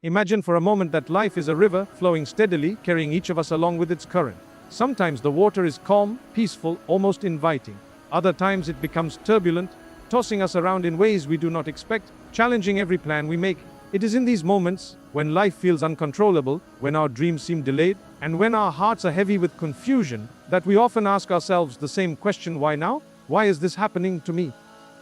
Imagine for a moment that life is a river flowing steadily, carrying each of us along with its current. Sometimes the water is calm, peaceful, almost inviting. Other times it becomes turbulent, tossing us around in ways we do not expect, challenging every plan we make. It is in these moments, when life feels uncontrollable, when our dreams seem delayed, and when our hearts are heavy with confusion, that we often ask ourselves the same question: why now? Why is this happening to me?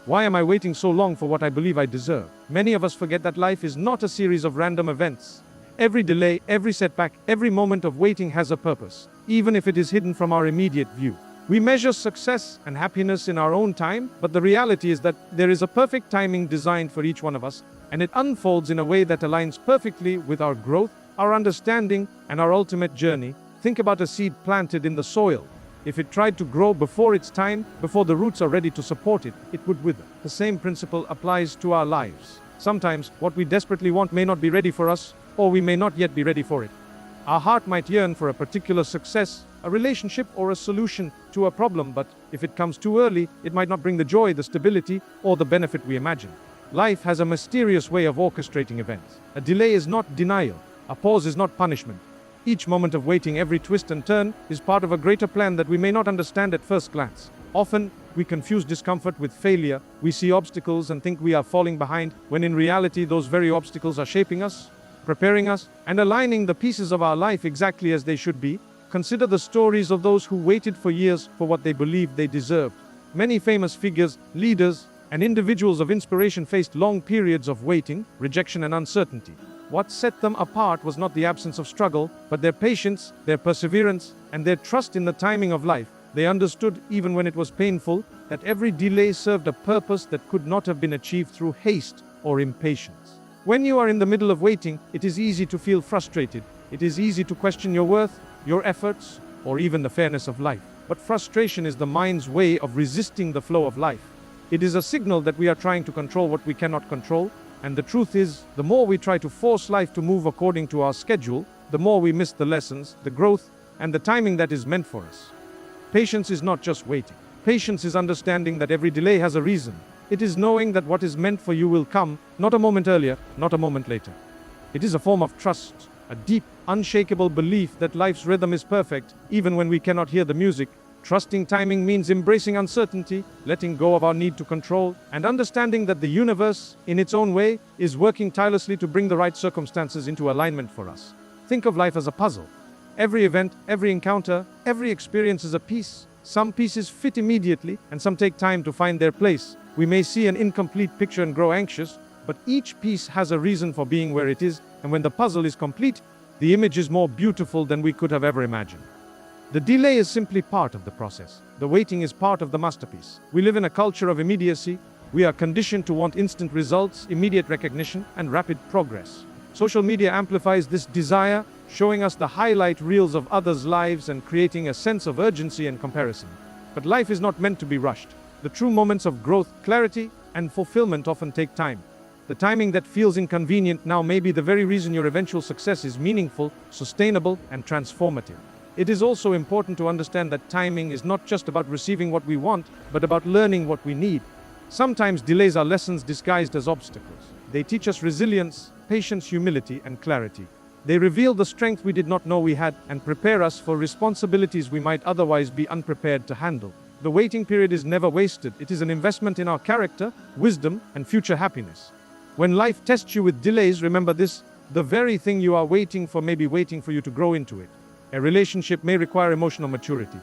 Why am I waiting so long for what I believe I deserve? Many of us forget that life is not a series of random events. Every delay, every setback, every moment of waiting has a purpose, even if it is hidden from our immediate view. We measure success and happiness in our own time, but the reality is that there is a perfect timing designed for each one of us, and it unfolds in a way that aligns perfectly with our growth, our understanding, and our ultimate journey. Think about a seed planted in the soil. If it tried to grow before its time, before the roots are ready to support it, it would wither. The same principle applies to our lives. Sometimes, what we desperately want may not be ready for us, or we may not yet be ready for it. Our heart might yearn for a particular success, a relationship, or a solution to a problem, but if it comes too early, it might not bring the joy, the stability, or the benefit we imagine. Life has a mysterious way of orchestrating events. A delay is not denial. A pause is not punishment. Each moment of waiting, every twist and turn, is part of a greater plan that we may not understand at first glance. Often, we confuse discomfort with failure. We see obstacles and think we are falling behind, when in reality those very obstacles are shaping us, preparing us, and aligning the pieces of our life exactly as they should be. Consider the stories of those who waited for years for what they believed they deserved. Many famous figures, leaders, and individuals of inspiration faced long periods of waiting, rejection, and uncertainty. What set them apart was not the absence of struggle, but their patience, their perseverance, and their trust in the timing of life. They understood, even when it was painful, that every delay served a purpose that could not have been achieved through haste or impatience. When you are in the middle of waiting, it is easy to feel frustrated. It is easy to question your worth, your efforts, or even the fairness of life. But frustration is the mind's way of resisting the flow of life. It is a signal that we are trying to control what we cannot control, and the truth is, the more we try to force life to move according to our schedule, the more we miss the lessons, the growth, and the timing that is meant for us. Patience is not just waiting. Patience is understanding that every delay has a reason. It is knowing that what is meant for you will come, not a moment earlier, not a moment later. It is a form of trust, a deep, unshakable belief that life's rhythm is perfect, even when we cannot hear the music. Trusting timing means embracing uncertainty, letting go of our need to control, and understanding that the universe, in its own way, is working tirelessly to bring the right circumstances into alignment for us. Think of life as a puzzle. Every event, every encounter, every experience is a piece. Some pieces fit immediately, and some take time to find their place. We may see an incomplete picture and grow anxious, but each piece has a reason for being where it is, and when the puzzle is complete, the image is more beautiful than we could have ever imagined. The delay is simply part of the process. The waiting is part of the masterpiece. We live in a culture of immediacy. We are conditioned to want instant results, immediate recognition, and rapid progress. Social media amplifies this desire, showing us the highlight reels of others' lives and creating a sense of urgency and comparison. But life is not meant to be rushed. The true moments of growth, clarity, and fulfillment often take time. The timing that feels inconvenient now may be the very reason your eventual success is meaningful, sustainable, and transformative. It is also important to understand that timing is not just about receiving what we want, but about learning what we need. Sometimes delays are lessons disguised as obstacles. They teach us resilience, patience, humility, and clarity. They reveal the strength we did not know we had and prepare us for responsibilities we might otherwise be unprepared to handle. The waiting period is never wasted. It is an investment in our character, wisdom, and future happiness. When life tests you with delays, remember this: the very thing you are waiting for may be waiting for you to grow into it. A relationship may require emotional maturity.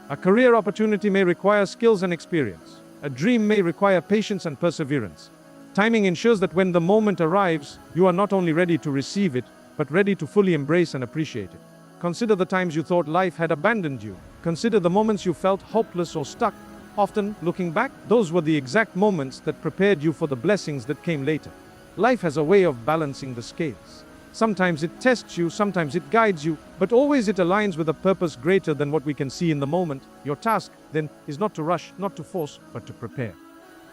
A career opportunity may require skills and experience. A dream may require patience and perseverance. Timing ensures that when the moment arrives, you are not only ready to receive it, but ready to fully embrace and appreciate it. Consider the times you thought life had abandoned you. Consider the moments you felt hopeless or stuck. Often, looking back, those were the exact moments that prepared you for the blessings that came later. Life has a way of balancing the scales. Sometimes it tests you, sometimes it guides you, but always it aligns with a purpose greater than what we can see in the moment. Your task, then, is not to rush, not to force, but to prepare.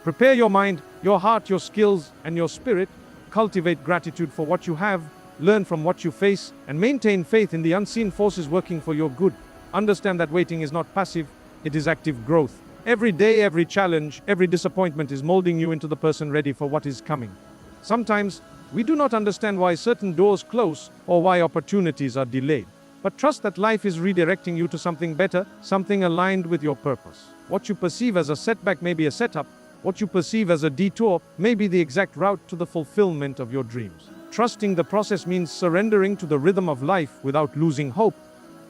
Prepare your mind, your heart, your skills, and your spirit. Cultivate gratitude for what you have, learn from what you face, and maintain faith in the unseen forces working for your good. Understand that waiting is not passive, it is active growth. Every day, every challenge, every disappointment is molding you into the person ready for what is coming. Sometimes, We do not understand why certain doors close or why opportunities are delayed. But trust that life is redirecting you to something better, something aligned with your purpose. What you perceive as a setback may be a setup. What you perceive as a detour may be the exact route to the fulfillment of your dreams. Trusting the process means surrendering to the rhythm of life without losing hope,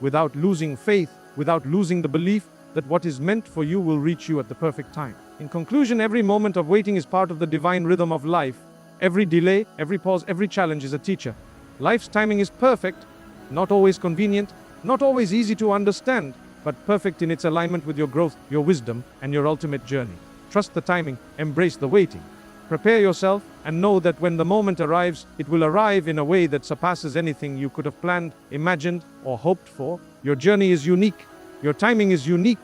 without losing faith, without losing the belief that what is meant for you will reach you at the perfect time. In conclusion, every moment of waiting is part of the divine rhythm of life. Every delay, every pause, every challenge is a teacher. Life's timing is perfect, not always convenient, not always easy to understand, but perfect in its alignment with your growth, your wisdom, and your ultimate journey. Trust the timing, embrace the waiting. Prepare yourself, and know that when the moment arrives, it will arrive in a way that surpasses anything you could have planned, imagined, or hoped for. Your journey is unique, your timing is unique,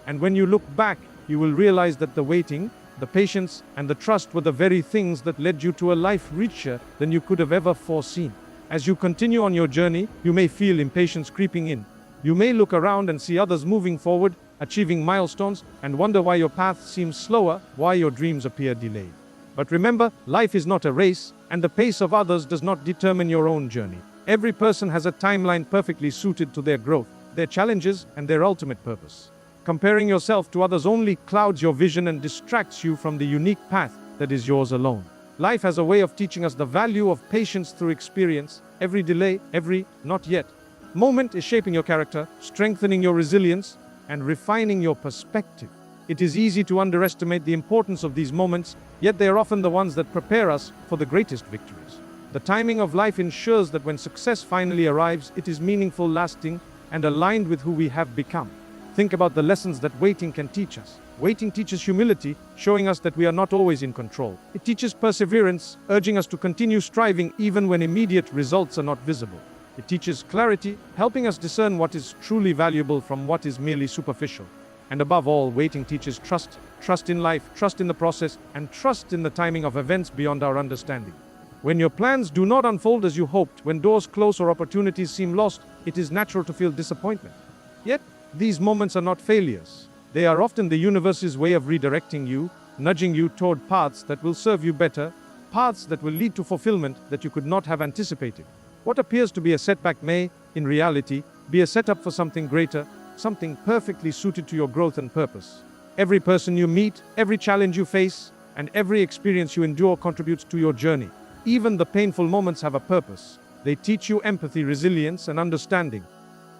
and when you look back, you will realize that the waiting, the patience, and the trust were the very things that led you to a life richer than you could have ever foreseen. As you continue on your journey, you may feel impatience creeping in. You may look around and see others moving forward, achieving milestones, and wonder why your path seems slower, why your dreams appear delayed. But remember, life is not a race, and the pace of others does not determine your own journey. Every person has a timeline perfectly suited to their growth, their challenges, and their ultimate purpose. Comparing yourself to others only clouds your vision and distracts you from the unique path that is yours alone. Life has a way of teaching us the value of patience through experience. Every delay, every not yet moment is shaping your character, strengthening your resilience, and refining your perspective. It is easy to underestimate the importance of these moments, yet they are often the ones that prepare us for the greatest victories. The timing of life ensures that when success finally arrives, it is meaningful, lasting, and aligned with who we have become. Think about the lessons that waiting can teach us. Waiting teaches humility, showing us that we are not always in control. It teaches perseverance, urging us to continue striving even when immediate results are not visible. It teaches clarity, helping us discern what is truly valuable from what is merely superficial. And above all, waiting teaches trust. Trust in life, trust in the process, and trust in the timing of events beyond our understanding. When your plans do not unfold as you hoped, when doors close or opportunities seem lost, it is natural to feel disappointment. Yet, these moments are not failures. They are often the universe's way of redirecting you, nudging you toward paths that will serve you better, paths that will lead to fulfillment that you could not have anticipated. What appears to be a setback may, in reality, be a setup for something greater, something perfectly suited to your growth and purpose. Every person you meet, every challenge you face, and every experience you endure contributes to your journey. Even the painful moments have a purpose. They teach you empathy, resilience, and understanding.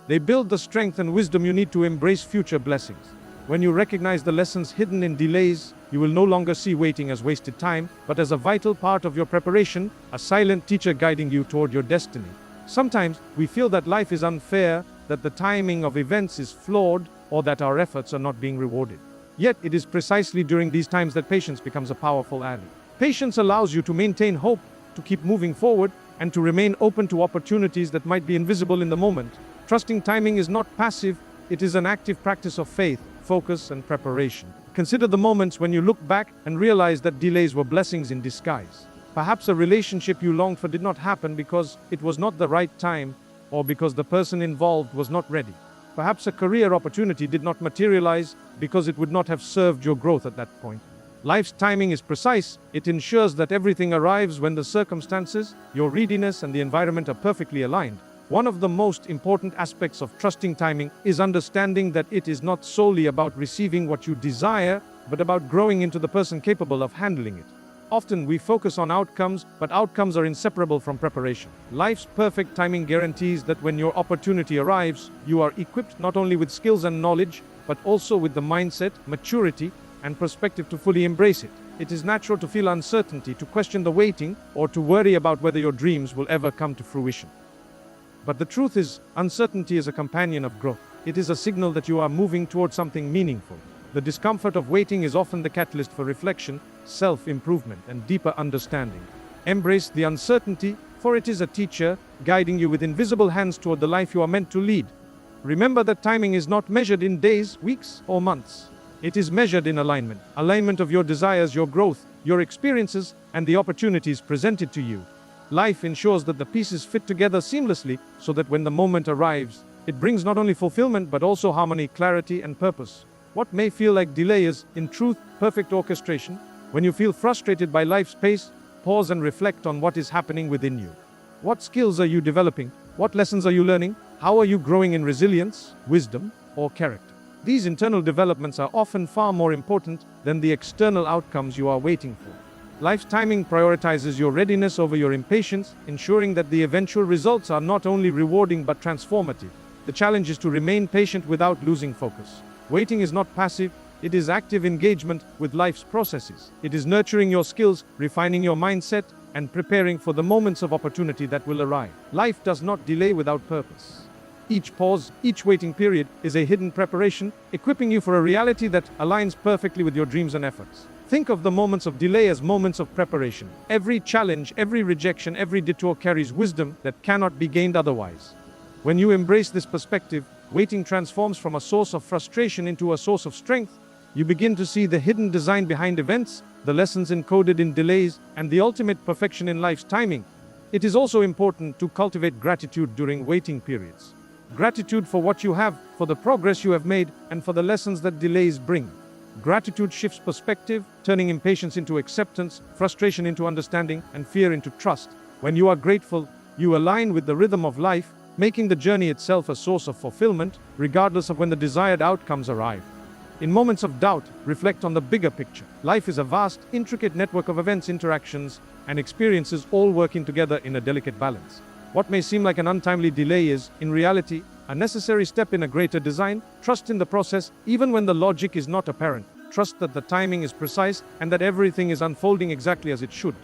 They build the strength and wisdom you need to embrace future blessings. When you recognize the lessons hidden in delays, you will no longer see waiting as wasted time, but as a vital part of your preparation, a silent teacher guiding you toward your destiny. Sometimes, we feel that life is unfair, that the timing of events is flawed, or that our efforts are not being rewarded. Yet, it is precisely during these times that patience becomes a powerful ally. Patience allows you to maintain hope, to keep moving forward, and to remain open to opportunities that might be invisible in the moment. Trusting timing is not passive, it is an active practice of faith, focus, and preparation. Consider the moments when you look back and realize that delays were blessings in disguise. Perhaps a relationship you longed for did not happen because it was not the right time, or because the person involved was not ready. Perhaps a career opportunity did not materialize because it would not have served your growth at that point. Life's timing is precise. It ensures that everything arrives when the circumstances, your readiness, and the environment are perfectly aligned. One of the most important aspects of trusting timing is understanding that it is not solely about receiving what you desire, but about growing into the person capable of handling it. Often we focus on outcomes, but outcomes are inseparable from preparation. Life's perfect timing guarantees that when your opportunity arrives, you are equipped not only with skills and knowledge, but also with the mindset, maturity, and perspective to fully embrace it. It is natural to feel uncertainty, to question the waiting, or to worry about whether your dreams will ever come to fruition. But the truth is, uncertainty is a companion of growth. It is a signal that you are moving towards something meaningful. The discomfort of waiting is often the catalyst for reflection, self-improvement, and deeper understanding. Embrace the uncertainty, for it is a teacher, guiding you with invisible hands toward the life you are meant to lead. Remember that timing is not measured in days, weeks, or months. It is measured in alignment. Alignment of your desires, your growth, your experiences, and the opportunities presented to you. Life ensures that the pieces fit together seamlessly, so that when the moment arrives, it brings not only fulfillment but also harmony, clarity, and purpose. What may feel like delay is, in truth, perfect orchestration. When you feel frustrated by life's pace, pause and reflect on what is happening within you. What skills are you developing? What lessons are you learning? How are you growing in resilience, wisdom, or character? These internal developments are often far more important than the external outcomes you are waiting for. Life's timing prioritizes your readiness over your impatience, ensuring that the eventual results are not only rewarding but transformative. The challenge is to remain patient without losing focus. Waiting is not passive, it is active engagement with life's processes. It is nurturing your skills, refining your mindset, and preparing for the moments of opportunity that will arrive. Life does not delay without purpose. Each pause, each waiting period is a hidden preparation, equipping you for a reality that aligns perfectly with your dreams and efforts. Think of the moments of delay as moments of preparation. Every challenge, every rejection, every detour carries wisdom that cannot be gained otherwise. When you embrace this perspective, waiting transforms from a source of frustration into a source of strength. You begin to see the hidden design behind events, the lessons encoded in delays, and the ultimate perfection in life's timing. It is also important to cultivate gratitude during waiting periods. Gratitude for what you have, for the progress you have made, and for the lessons that delays bring. Gratitude shifts perspective, turning impatience into acceptance, frustration into understanding, and fear into trust. When you are grateful, you align with the rhythm of life, making the journey itself a source of fulfillment, regardless of when the desired outcomes arrive. In moments of doubt, reflect on the bigger picture. Life is a vast, intricate network of events, interactions, and experiences all working together in a delicate balance. What may seem like an untimely delay is, in reality, a necessary step in a greater design. Trust in the process, even when the logic is not apparent. Trust that the timing is precise and that everything is unfolding exactly as it should.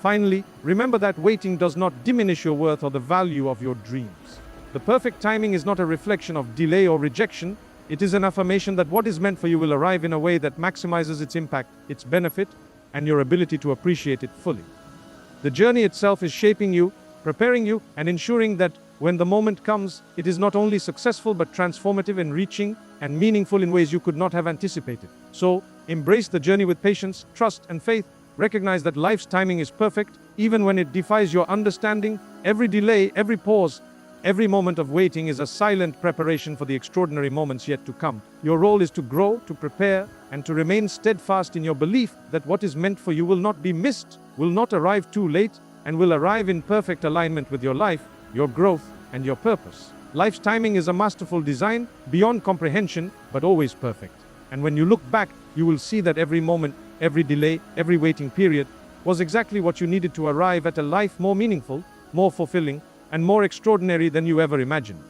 Finally, remember that waiting does not diminish your worth or the value of your dreams. The perfect timing is not a reflection of delay or rejection. It is an affirmation that what is meant for you will arrive in a way that maximizes its impact, its benefit, and your ability to appreciate it fully. The journey itself is shaping you, preparing you, and ensuring that when the moment comes, it is not only successful but transformative, enriching, and meaningful in ways you could not have anticipated. So, embrace the journey with patience, trust, and faith. Recognize that life's timing is perfect, even when it defies your understanding. Every delay, every pause, every moment of waiting is a silent preparation for the extraordinary moments yet to come. Your role is to grow, to prepare, and to remain steadfast in your belief that what is meant for you will not be missed, will not arrive too late, and will arrive in perfect alignment with your life, your growth, and your purpose. Life's timing is a masterful design, beyond comprehension, but always perfect. And when you look back, you will see that every moment, every delay, every waiting period was exactly what you needed to arrive at a life more meaningful, more fulfilling, and more extraordinary than you ever imagined.